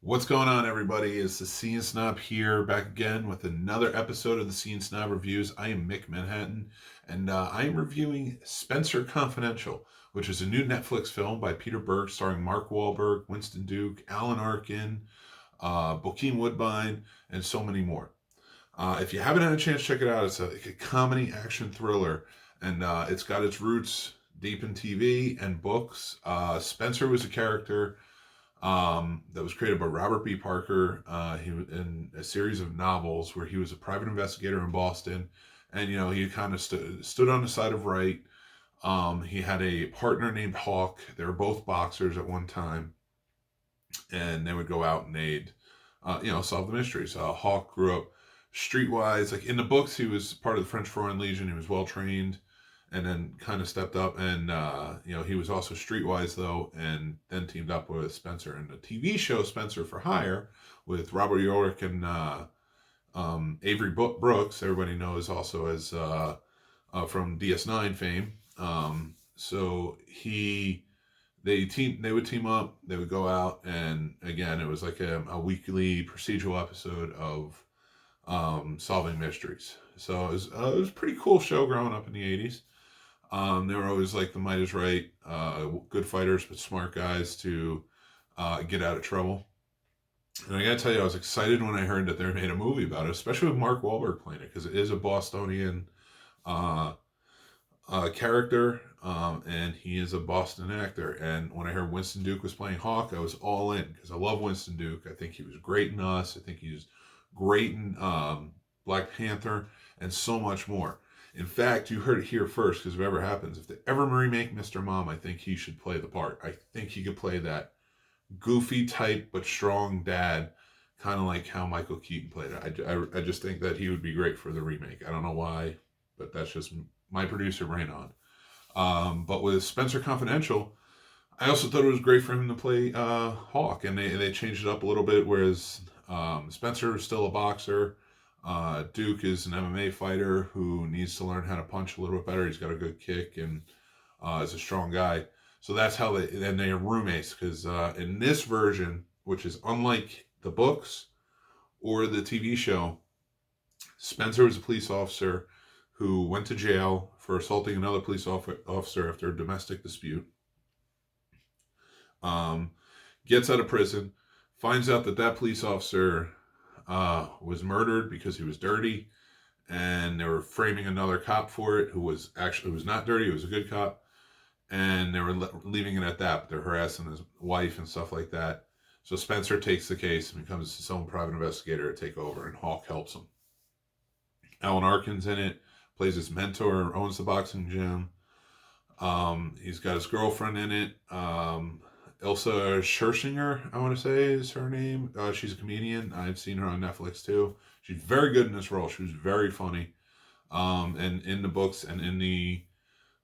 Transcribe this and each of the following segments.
What's going on, everybody? It's the Scene Snob here, back again with another episode of the Scene Snob Reviews. I am Mick Manhattan, and I am reviewing Spenser Confidential, which is a new Netflix film by Peter Berg starring Mark Wahlberg, Winston Duke, Alan Arkin, Bokeem Woodbine, and so many more. If you haven't had a chance to check it out, it's a comedy action thriller, and it's got its roots deep in TV and books. Spenser was a character that was created by Robert B. Parker. He was in a series of novels where he was a private investigator in Boston, and he kind of stood on the side of right. He had a partner named Hawk. They were both boxers at one time, and they would go out and they'd solve the mysteries. Hawk grew up streetwise. Like in the books, he was part of the French Foreign Legion. He was well trained, and then kind of stepped up, and he was also streetwise though, and then teamed up with Spenser in the TV show Spenser for Hire with Robert York and Avery Brooks. Everybody knows also as from DS9 fame. So they would team up, they would go out, and again it was like a weekly procedural episode of solving mysteries. So it was a pretty cool show growing up in the 80s. They were always like the might is right, good fighters, but smart guys to get out of trouble. And I gotta tell you, I was excited when I heard that they made a movie about it, especially with Mark Wahlberg playing it, because it is a Bostonian character, and he is a Boston actor. And when I heard Winston Duke was playing Hawk, I was all in, because I love Winston Duke. I think he was great in Us. I think he was great in Black Panther, and so much more. In fact, you heard it here first, because if it ever happens, if they ever remake Mr. Mom, I think he should play the part. I think he could play that goofy type but strong dad, kind of like how Michael Keaton played it. I just think that he would be great for the remake. I don't know why, but that's just my producer brain on. But with Spenser Confidential, I also thought it was great for him to play Hawk, and they changed it up a little bit, whereas Spenser is still a boxer. Duke is an MMA fighter who needs to learn how to punch a little bit better. He's got a good kick and is a strong guy. So that's how they are roommates, because in this version, which is unlike the books or the TV show, Spenser was a police officer who went to jail for assaulting another police officer after a domestic dispute. Gets out of prison, finds out that police officer was murdered because he was dirty, and they were framing another cop for it who was not dirty. He was a good cop, and they were leaving it at that. But they're harassing his wife and stuff like that. So Spenser takes the case and becomes his own private investigator to take over, and Hawk helps him. Alan Arkin's in it, plays his mentor, owns the boxing gym. He's got his girlfriend in it. Ilsa Scherzinger, I want to say is her name. She's a comedian. I've seen her on Netflix too. She's very good in this role. She was very funny. And in the books and in the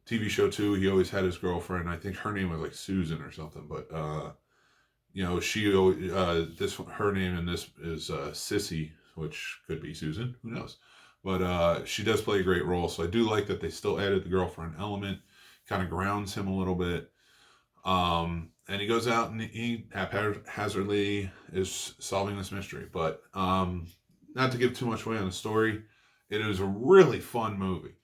TV show too, he always had his girlfriend. I think her name was like Susan or something. But she her name in this is Sissy, which could be Susan. Who knows? But she does play a great role. So I do like that they still added the girlfriend element. Kind of grounds him a little bit. And he goes out and he haphazardly is solving this mystery. But not to give too much away on the story, it was a really fun movie.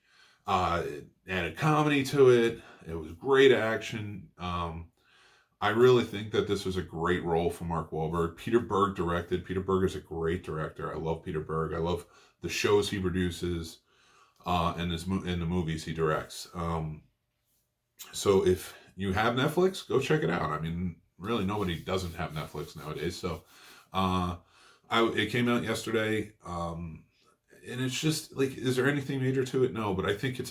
It added comedy to it. It was great action. I really think that this was a great role for Mark Wahlberg. Peter Berg directed. Peter Berg is a great director. I love Peter Berg. I love the shows he produces and in the movies he directs. So if you have Netflix, go check it out. I mean, really, nobody doesn't have Netflix nowadays. So it came out yesterday, and it's just like, is there anything major to it? No, but I think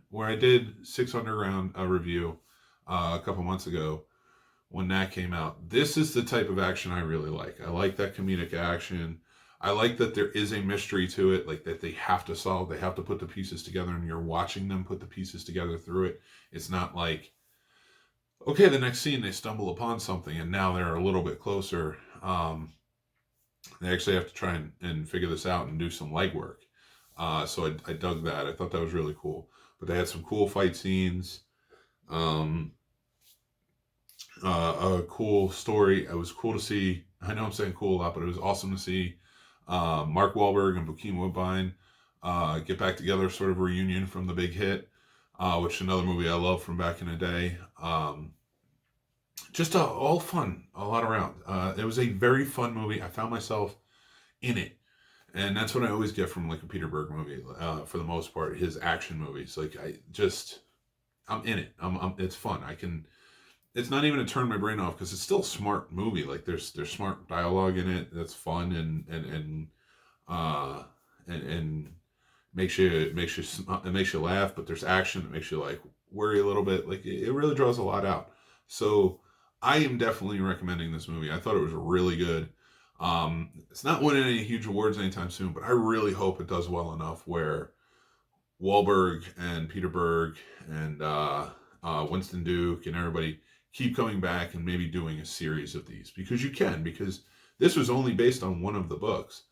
where I did Six Underground review a couple months ago when that came out. This is the type of action I really like. I like that comedic action. I like that there is a mystery to it, like that they have to solve. They have to put the pieces together, and you're watching them put the pieces together through it. It's not like, okay, the next scene they stumble upon something and now they're a little bit closer. They actually have to try and figure this out and do some legwork. So I dug that. I thought that was really cool. But they had some cool fight scenes. A cool story. It was cool to see I know I'm saying cool a lot, but it was awesome to see Mark Wahlberg and Bokeem Woodbine get back together, sort of a reunion from the big hit, which is another movie I love from back in the day. Just all fun, a lot around. It was a very fun movie. I found myself in it, and that's what I always get from like a Peter Berg movie. For the most part, his action movies, like I'm in it. It's fun. I can. It's not even to turn my brain off because it's still a smart movie. Like there's smart dialogue in it that's fun uh and it makes you laugh. But there's action that makes you like worry a little bit. Like it really draws a lot out. So I am definitely recommending this movie. I thought it was really good. It's not winning any huge awards anytime soon, but I really hope it does well enough where Wahlberg and Peter Berg and Winston Duke and everybody keep coming back and maybe doing a series of these because this was only based on one of the books.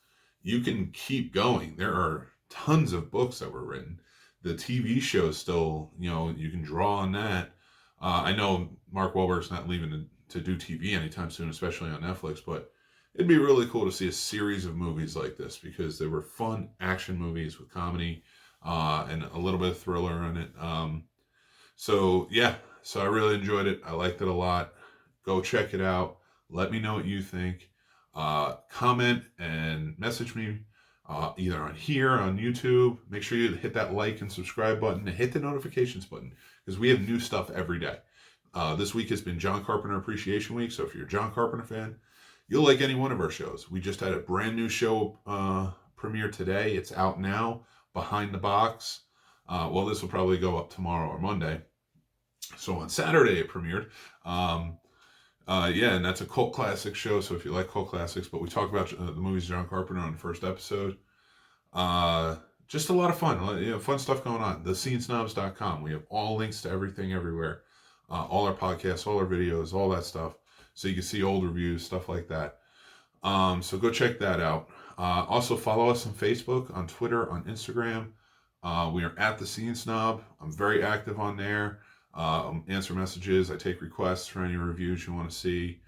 You can keep going. There are tons of books that were written. The TV show is still, you can draw on that. I know Mark Wahlberg's not leaving to do TV anytime soon, especially on Netflix, but it'd be really cool to see a series of movies like this because they were fun action movies with comedy and a little bit of thriller in it. So I really enjoyed it. I liked it a lot. Go check it out. Let me know what you think. Comment and message me either on here on YouTube. Make sure you hit that like and subscribe button and hit the notifications button because we have new stuff every day. This week has been John Carpenter Appreciation Week, so if you're a John Carpenter fan, you'll like any one of our shows. We just had a brand new show premiere today. It's out now, Behind the Box. This will probably go up tomorrow or Monday. So on Saturday it premiered. And that's a cult classic show, so if you like cult classics, but we talk about the movies of John Carpenter on the first episode. Just a lot of fun. Fun stuff going on. TheSceneSnobs.com. We have all links to everything everywhere. All our podcasts, all our videos, all that stuff. So you can see old reviews, stuff like that. So go check that out. Also follow us on Facebook, on Twitter, on Instagram. We are at The Scene Snob. I'm very active on there. Answer messages. I take requests for any reviews you want to see.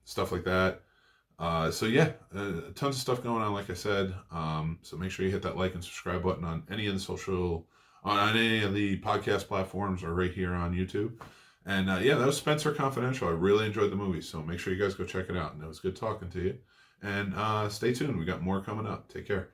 Stuff like that. Tons of stuff going on, like I said. So make sure you hit that like and subscribe button on any of the podcast platforms or right here on YouTube. And that was Spenser Confidential. I really enjoyed the movie, so make sure you guys go check it out. And it was good talking to you. And stay tuned. We got more coming up. Take care.